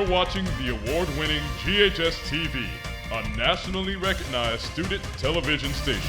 You're watching the award-winning GHS-TV, a nationally recognized student television station.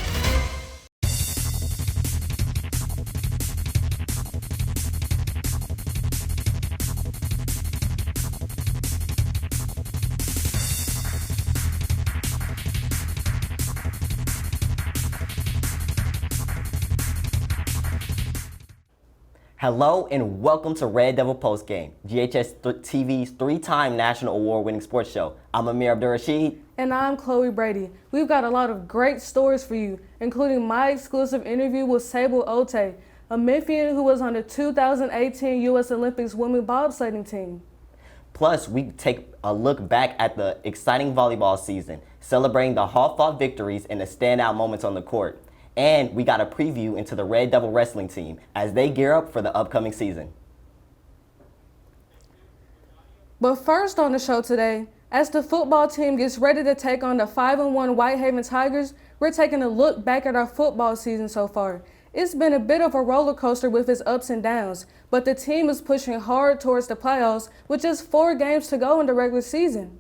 Hello and welcome to Red Devil Postgame, GHS-TV's three-time national award-winning sports show. I'm Amir Abdurrashid. And I'm Chloe Brady. We've got a lot of great stories for you, including my exclusive interview with Sable Otey, a Memphian who was on the 2018 U.S. Olympics women bobsledding team. Plus, we take a look back at the exciting volleyball season, celebrating the hard-fought victories and the standout moments on the court. And we got a preview into the Red Devil wrestling team as they gear up for the upcoming season. But first on the show today, as the football team gets ready to take on the 5-1 Whitehaven Tigers, we're taking a look back at our football season so far. It's been a bit of a roller coaster with its ups and downs, but the team is pushing hard towards the playoffs with just 4 games to go in the regular season.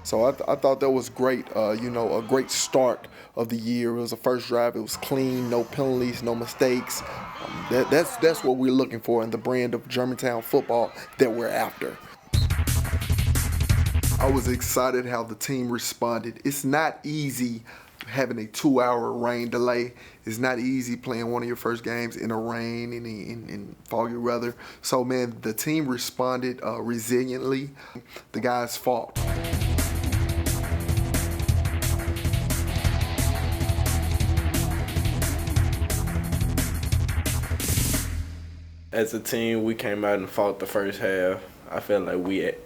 So I thought that was great, a great start of the year. It was the first drive. It was clean, no penalties, no mistakes. That's what we're looking for in the brand of Germantown football that we're after. I was excited how the team responded. It's not easy having a 2-hour rain delay. It's not easy playing one of your first games in the rain and in foggy weather. So, man, the team responded resiliently. The guys fought. As a team, we came out and fought the first half. I felt like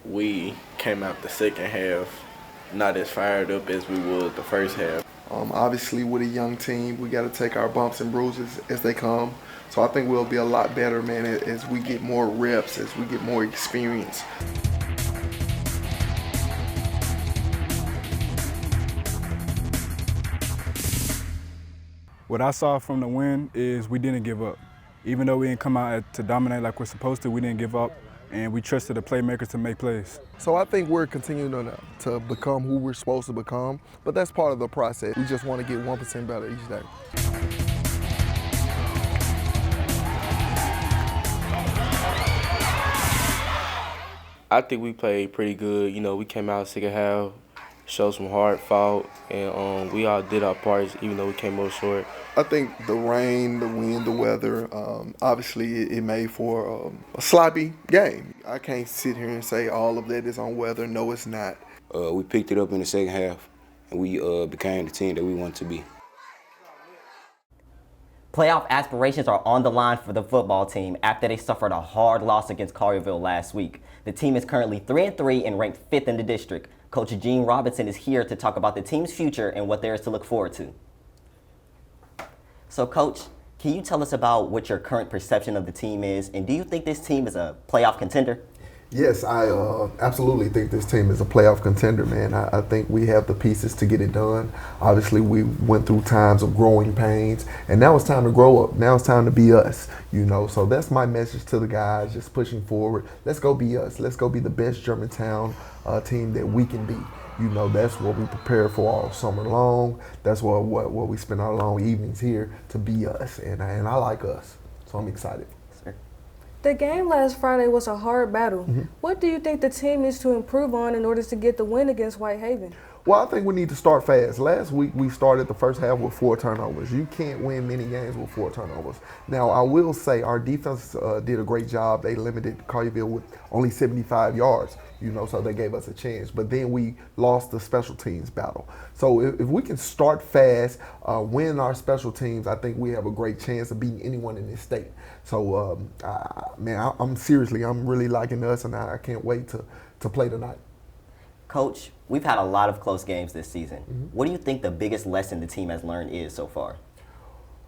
we came out the second half not as fired up as we would the first half. Obviously, with a young team, we got to take our bumps and bruises as they come. So I think we'll be a lot better, man, as we get more reps, as we get more experience. What I saw from the win is we didn't give up. Even though we didn't come out to dominate like we're supposed to, we didn't give up, and we trusted the playmakers to make plays. So I think we're continuing to become who we're supposed to become, but that's part of the process. We just want to get 1% better each day. I think we played pretty good. We came out second half, showed some hard fought, and we all did our parts, even though we came up short. I think the rain, the wind, the weather, obviously it made for a sloppy game. I can't sit here and say all of that is on weather. No, it's not. We picked it up in the second half, and we became the team that we wanted to be. Playoff aspirations are on the line for the football team after they suffered a hard loss against Collierville last week. The team is currently 3-3 and ranked 5th in the district. Coach Gene Robinson is here to talk about the team's future and what there is to look forward to. So, Coach, can you tell us about what your current perception of the team is, and do you think this team is a playoff contender? Yes, I absolutely think this team is a playoff contender, man. I think we have the pieces to get it done. Obviously, we went through times of growing pains, and now it's time to grow up. Now it's time to be us, So that's my message to the guys, just pushing forward. Let's go be us. Let's go be the best Germantown team that we can be. That's what we prepare for all summer long. That's what we spend our long evenings here to be us, and I like us, so I'm excited. The game last Friday was a hard battle. Mm-hmm. What do you think the team needs to improve on in order to get the win against Whitehaven? Well, I think we need to start fast. Last week, we started the first half with 4 turnovers. You can't win many games with 4 turnovers. Now, I will say our defense did a great job. They limited Collierville with only 75 yards, so they gave us a chance. But then we lost the special teams battle. So if we can start fast, win our special teams, I think we have a great chance of beating anyone in this state. So, I'm really liking us, and I can't wait to play tonight. Coach, we've had a lot of close games this season. Mm-hmm. What do you think the biggest lesson the team has learned is so far?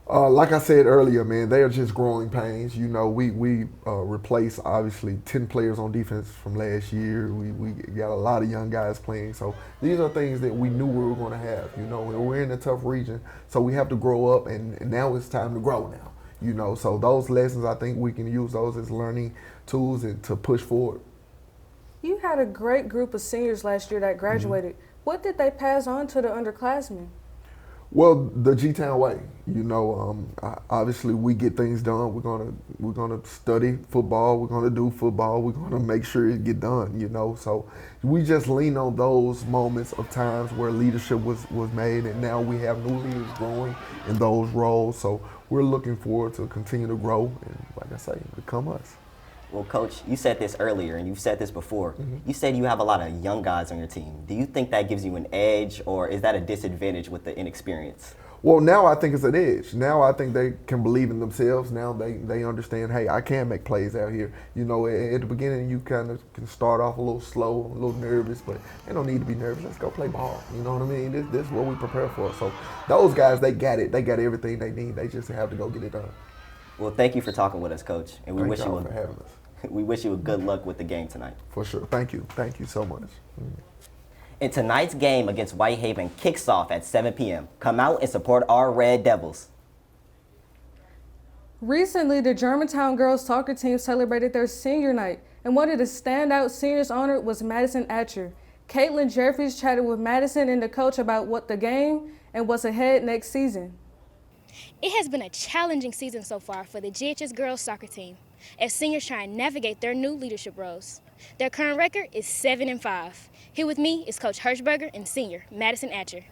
Like I said earlier, man, they are just growing pains. We replaced, obviously, 10 players on defense from last year. We got a lot of young guys playing. So these are things that we knew we were going to have. We're in a tough region, so we have to grow up, and now it's time to grow now. You know, so those lessons, I think we can use those as learning tools and to push forward. You had a great group of seniors last year that graduated. What did they pass on to the underclassmen? Well, the G-Town way. You know, obviously we get things done. We're gonna study football. We're gonna do football. We're gonna make sure it get done. You know, so we just lean on those moments of times where leadership was made, and now we have new leaders growing in those roles. So we're looking forward to continue to grow and, like I say, become us. Well, Coach, you said this earlier, and you've said this before. You said you have a lot of young guys on your team. Do you think that gives you an edge, or is that a disadvantage with the inexperience? Well, now I think it's an edge. Now I think they can believe in themselves. Now they understand, hey, I can make plays out here. You know, at the beginning you kind of can start off a little slow, a little nervous, but they don't need to be nervous. Let's go play ball. You know what I mean? This is what we prepare for. So those guys, they got it. They got everything they need. They just have to go get it done. Well, thank you for talking with us, Coach, and we wish you for having us. We wish you a good luck with the game tonight. For sure. Thank you. Thank you so much. And tonight's game against Whitehaven kicks off at 7 p.m. Come out and support our Red Devils. Recently, the Germantown girls soccer team celebrated their senior night, and one of the standout seniors honored was Madison Atcher. Caitlin Jeffries chatted with Madison and the coach about what the game and what's ahead next season. It has been a challenging season so far for the GHS girls soccer team, as seniors try and navigate their new leadership roles. Their current record is 7-5. Here with me is Coach Hirschberger and senior Madison Atcher.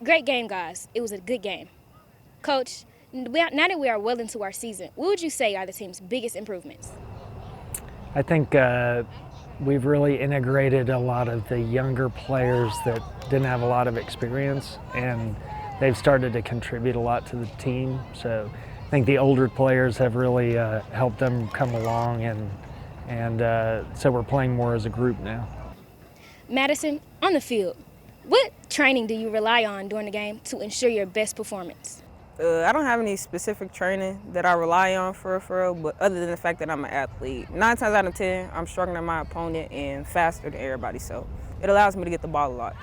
Great game, guys. It was a good game. Coach, now that we are well into our season, what would you say are the team's biggest improvements? I think we've really integrated a lot of the younger players that didn't have a lot of experience, and they've started to contribute a lot to the team. So I think the older players have really helped them come along, and so we're playing more as a group now. Madison, on the field, what training do you rely on during the game to ensure your best performance? I don't have any specific training that I rely on for real, but other than the fact that I'm an athlete. 9 times out of 10, I'm stronger than my opponent and faster than everybody, so it allows me to get the ball a lot.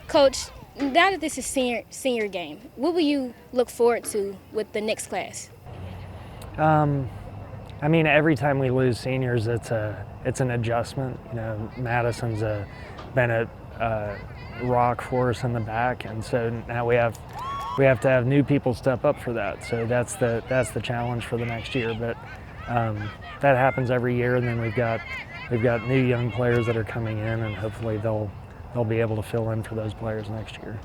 Coach, now that this is senior game, what will you look forward to with the next class? I mean, every time we lose seniors, it's an adjustment. You know, Madison's been a rock for us in the back, and so now we have to have new people step up for that. So that's the challenge for the next year. But that happens every year, and then we've got new young players that are coming in, and hopefully they'll be able to fill in for those players next year.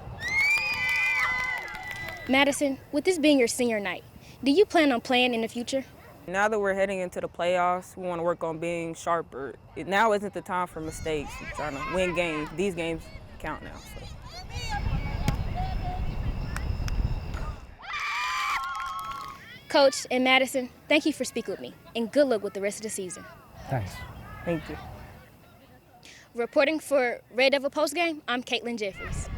Madison, with this being your senior night, do you plan on playing in the future? Now that we're heading into the playoffs, we want to work on being sharper. Now isn't the time for mistakes. We're trying to win games. These games count now. So. Coach and Madison, thank you for speaking with me, and good luck with the rest of the season. Thanks. Thank you. Reporting for Red Devil Postgame, I'm Caitlin Jeffries.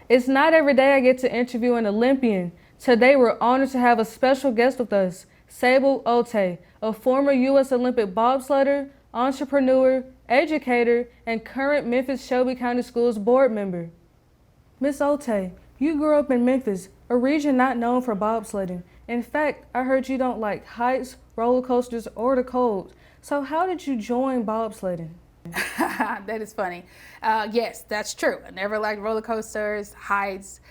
It's not every day I get to interview an Olympian. Today we're honored to have a special guest with us, Sable Otey, a former U.S. Olympic bobsledder, entrepreneur, educator, and current Memphis-Shelby County Schools Board member. Miss Otey, you grew up in Memphis, a region not known for bobsledding. In fact, I heard you don't like heights, roller coasters, or the cold. So how did you join bobsledding? That is funny. Yes, that's true. I never liked roller coasters, heights,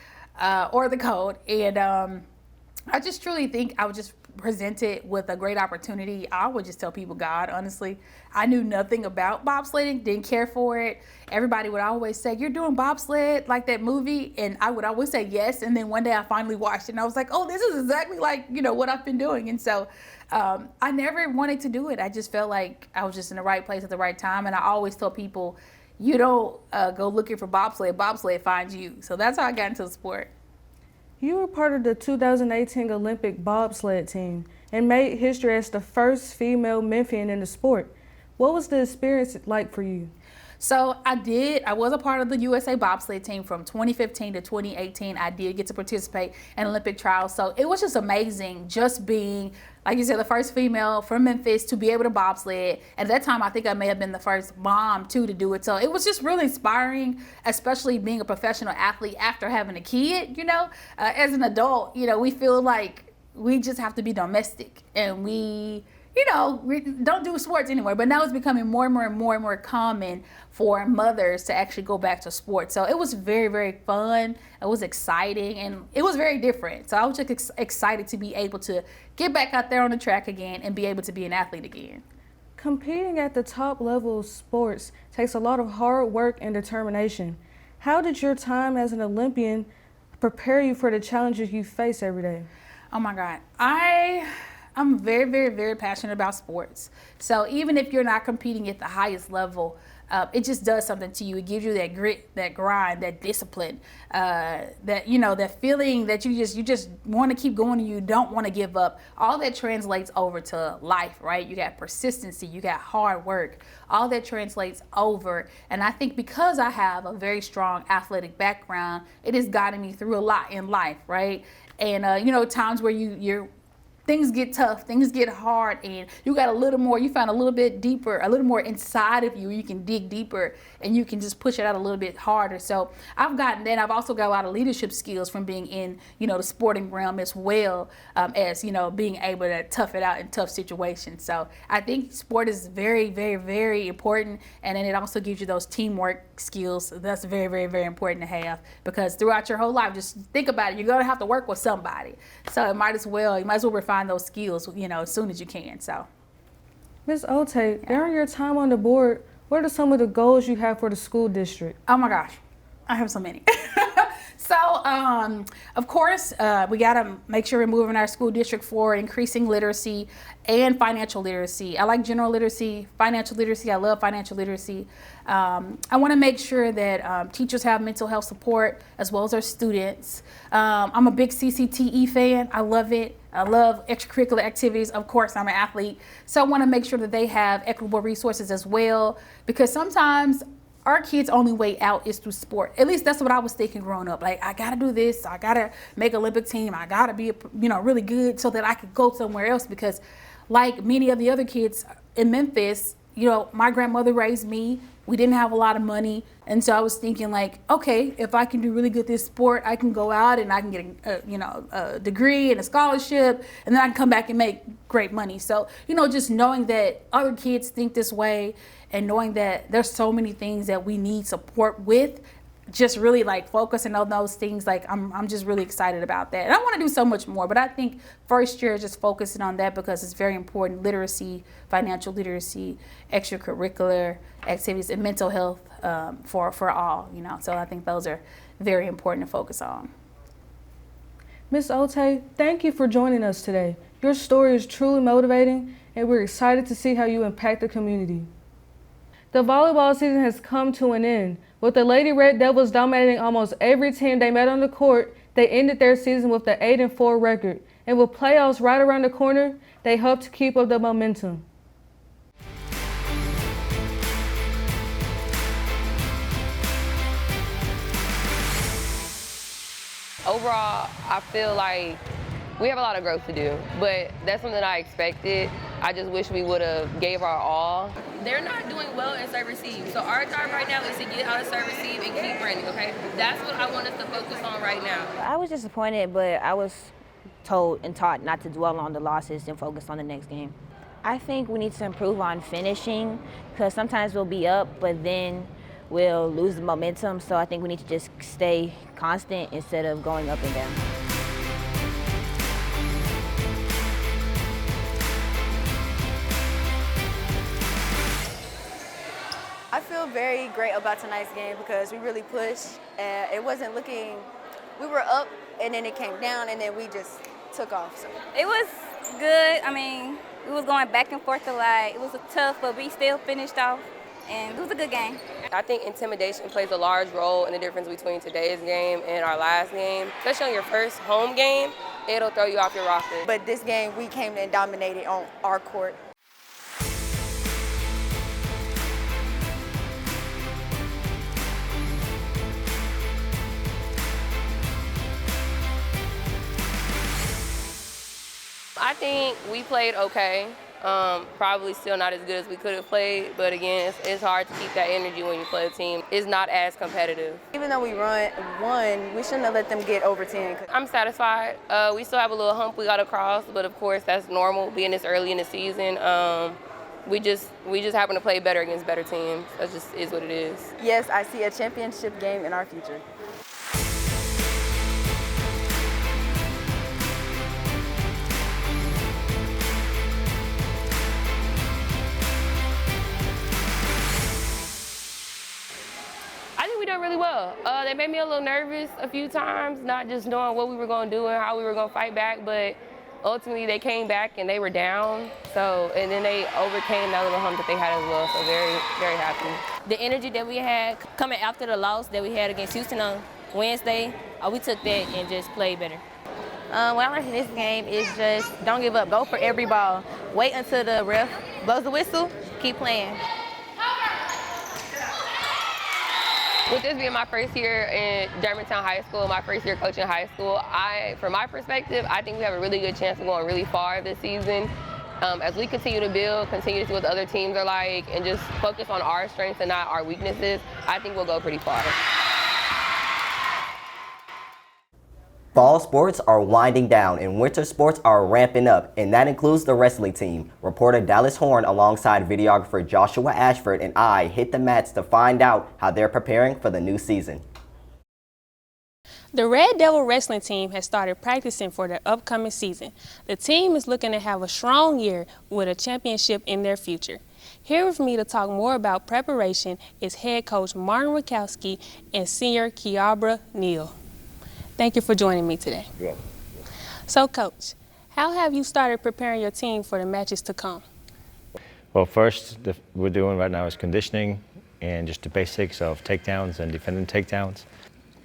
or the cold. And I just truly think I was just presented with a great opportunity. I would just tell people, God, honestly, I knew nothing about bobsledding, didn't care for it. Everybody would always say, you're doing bobsled like that movie. And I would always say yes. And then one day I finally watched it and I was like, oh, this is exactly like, what I've been doing. And so I never wanted to do it. I just felt like I was just in the right place at the right time. And I always tell people, you don't go looking for bobsled finds you. So that's how I got into the sport. You were part of the 2018 Olympic bobsled team and made history as the first female Memphian in the sport. What was the experience like for you? So I was a part of the USA bobsled team from 2015 to 2018. I did get to participate in Olympic trials. So it was just amazing just being, like you said, the first female from Memphis to be able to bobsled. At that time, I think I may have been the first mom too to do it. So it was just really inspiring, especially being a professional athlete after having a kid, as an adult, we feel like we just have to be domestic and we don't do sports anymore. But now it's becoming more and more common for mothers to actually go back to sports. So it was very, very fun. It was exciting and it was very different. So I was just excited to be able to get back out there on the track again and be able to be an athlete again. Competing at the top level of sports takes a lot of hard work and determination. How did your time as an Olympian prepare you for the challenges you face every day? Oh my God. I'm very, very, very passionate about sports. So even if you're not competing at the highest level, it just does something to you. It gives you that grit, that grind, that discipline, that feeling that you just want to keep going and you don't want to give up. All that translates over to life, right? You got persistency, you got hard work. All that translates over. And I think because I have a very strong athletic background, it has gotten me through a lot in life, right? And, times where you're things get tough, things get hard, and you got a little more, you find a little bit deeper, a little more inside of you. You can dig deeper and you can just push it out a little bit harder. So I've gotten that. I've also got a lot of leadership skills from being in, the sporting realm as well as, being able to tough it out in tough situations. So I think sport is very, very, very important. And then it also gives you those teamwork skills. That's very, very, very important to have because throughout your whole life, just think about it. You're going to have to work with somebody. So you might as well refine those skills, as soon as you can. So, Ms. Otey, during your time on the board, what are some of the goals you have for the school district? Oh my gosh, I have so many. So, of course, we got to make sure we're moving our school district forward, increasing literacy and financial literacy. I like general literacy, financial literacy. I love financial literacy. I want to make sure that teachers have mental health support as well as our students. I'm a big CCTE fan. I love it. I love extracurricular activities. Of course, I'm an athlete. So I want to make sure that they have equitable resources as well because sometimes our kids' only way out is through sport. At least that's what I was thinking growing up. Like, I gotta do this, I gotta make Olympic team, I gotta be, really good so that I could go somewhere else because like many of the other kids in Memphis, my grandmother raised me. We didn't have a lot of money. And so I was thinking like, okay, if I can do really good at this sport, I can go out and I can get a degree and a scholarship and then I can come back and make great money. So, just knowing that other kids think this way and knowing that there's so many things that we need support with, just really like focusing on those things. Like I'm just really excited about that. And I want to do so much more, but I think first year just focusing on that because it's very important. Literacy, financial literacy, extracurricular activities, and mental health for all, So I think those are very important to focus on. Ms. Otey, thank you for joining us today. Your story is truly motivating and we're excited to see how you impact the community. The volleyball season has come to an end. With the Lady Red Devils dominating almost every team they met on the court, they ended their season with an 8-4 record. And with playoffs right around the corner, they hope to keep up the momentum. Overall, I feel like we have a lot of growth to do, but that's something I expected. I just wish we would have gave our all. They're not doing well in serve receive. So our job right now is to get out of serve receive and keep running, okay? That's what I want us to focus on right now. I was disappointed, but I was told and taught not to dwell on the losses and focus on the next game. I think we need to improve on finishing because sometimes we'll be up, but then we'll lose the momentum. So I think we need to just stay constant instead of going up and down. I feel very great about tonight's game because we really pushed. It wasn't looking, we were up and then it came down and then we just took off. So. It was good. I mean, we was going back and forth a lot. It was tough, but we still finished off and it was a good game. I think intimidation plays a large role in the difference between today's game and our last game. Especially on your first home game, it'll throw you off your rocker. But this game, we came and dominated on our court. I think we played okay. Probably still not as good as we could have played, but again, it's hard to keep that energy when you play a team. It's not as competitive. Even though we won, we shouldn't have let them get over 10. I'm satisfied. We still have a little hump we got to cross, but of course that's normal being this early in the season. We just happen to play better against better teams. That just is what it is. Yes, I see a championship game in our future. We done really well. They made me a little nervous a few times, not just knowing what we were going to do and how we were going to fight back, but ultimately they came back and they were down. And then they overcame that little hump that they had as well. So very, very happy. The energy that we had coming after the loss that we had against Houston on Wednesday, we took that and just played better. What I learned from this game is just don't give up. Go for every ball. Wait until the ref blows the whistle. Keep playing. With this being my first year in Germantown High School, my first year coaching high school, from my perspective, I think we have a really good chance of going really far this season. As we continue to build, continue to see what the other teams are like, and just focus on our strengths and not our weaknesses, I think we'll go pretty far. Fall sports are winding down and winter sports are ramping up, and that includes the wrestling team. Reporter Dallas Horn alongside videographer Joshua Ashford and I hit the mats to find out how they're preparing for the new season. The Red Devil wrestling team has started practicing for their upcoming season. The team is looking to have a strong year with a championship in their future. Here with me to talk more about preparation is head coach Martin Rakowski and senior Kiabra Neal. Thank you for joining me today. You're welcome. So, Coach, how have you started preparing your team for the matches to come? Well, first, we're doing right now is conditioning and just the basics of takedowns and defending takedowns.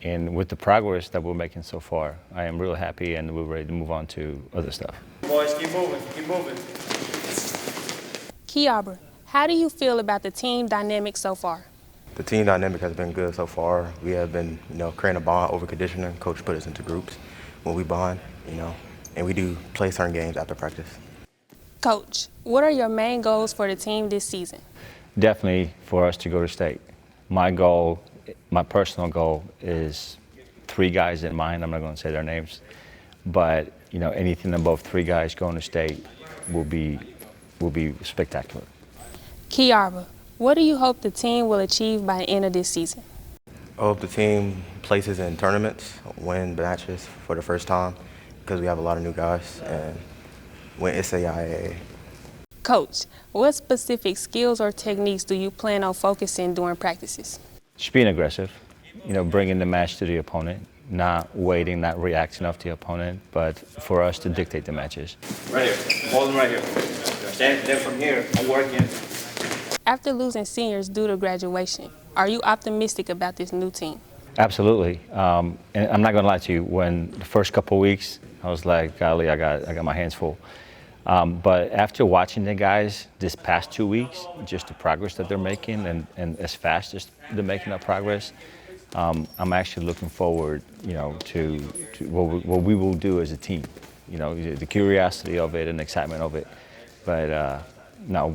And with the progress that we're making so far, I am really happy and we're ready to move on to other stuff. Boys, keep moving, keep moving. Kiabra, how do you feel about the team dynamic so far? The team dynamic has been good so far. We have been, creating a bond over conditioning. Coach put us into groups when we bond, and we do play certain games after practice. Coach, what are your main goals for the team this season? Definitely for us to go to state. My goal, my personal goal is 3 guys in mind. I'm not going to say their names, but anything above 3 guys going to state will be spectacular. Kiabra, what do you hope the team will achieve by the end of this season? I hope the team places in tournaments, win matches for the first time because we have a lot of new guys, and win SAIA. Coach, what specific skills or techniques do you plan on focusing during practices? Just being aggressive, bringing the match to the opponent, not waiting, not reacting off the opponent, but for us to dictate the matches. Right here, hold them right here. Then from here, I'm working. After losing seniors due to graduation, are you optimistic about this new team? Absolutely. And I'm not going to lie to you, when the first couple of weeks, I was like, golly, I got my hands full. But after watching the guys this past 2 weeks, just the progress that they're making and as fast as they're making that progress, I'm actually looking forward, to what we will do as a team. The curiosity of it and excitement of it. But no,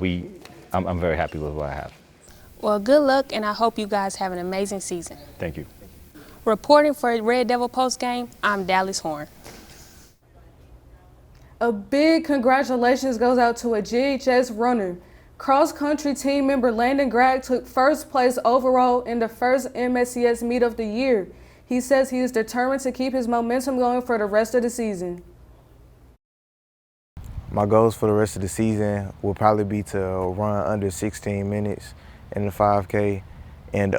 I'm very happy with what I have. Well, good luck, and I hope you guys have an amazing season. Thank you. Reporting for Red Devil Postgame, I'm Dallas Horn. A big congratulations goes out to a GHS runner. Cross-country team member Landon Gregg took first place overall in the first MSCS meet of the year. He says he is determined to keep his momentum going for the rest of the season. My goals for the rest of the season will probably be to run under 16 minutes in the 5K and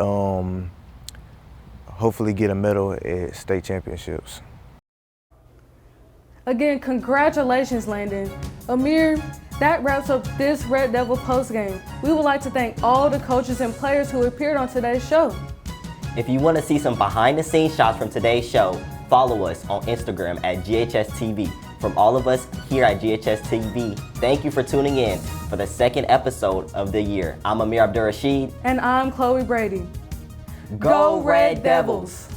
hopefully get a medal at state championships. Again, congratulations, Landon. Amir, that wraps up this Red Devil postgame. We would like to thank all the coaches and players who appeared on today's show. If you want to see some behind-the-scenes shots from today's show, follow us on Instagram at GHS-TV. From all of us here at GHS-TV, thank you for tuning in for the second episode of the year. I'm Amir Abdurrashid. And I'm Chloe Brady. Go Red Devils!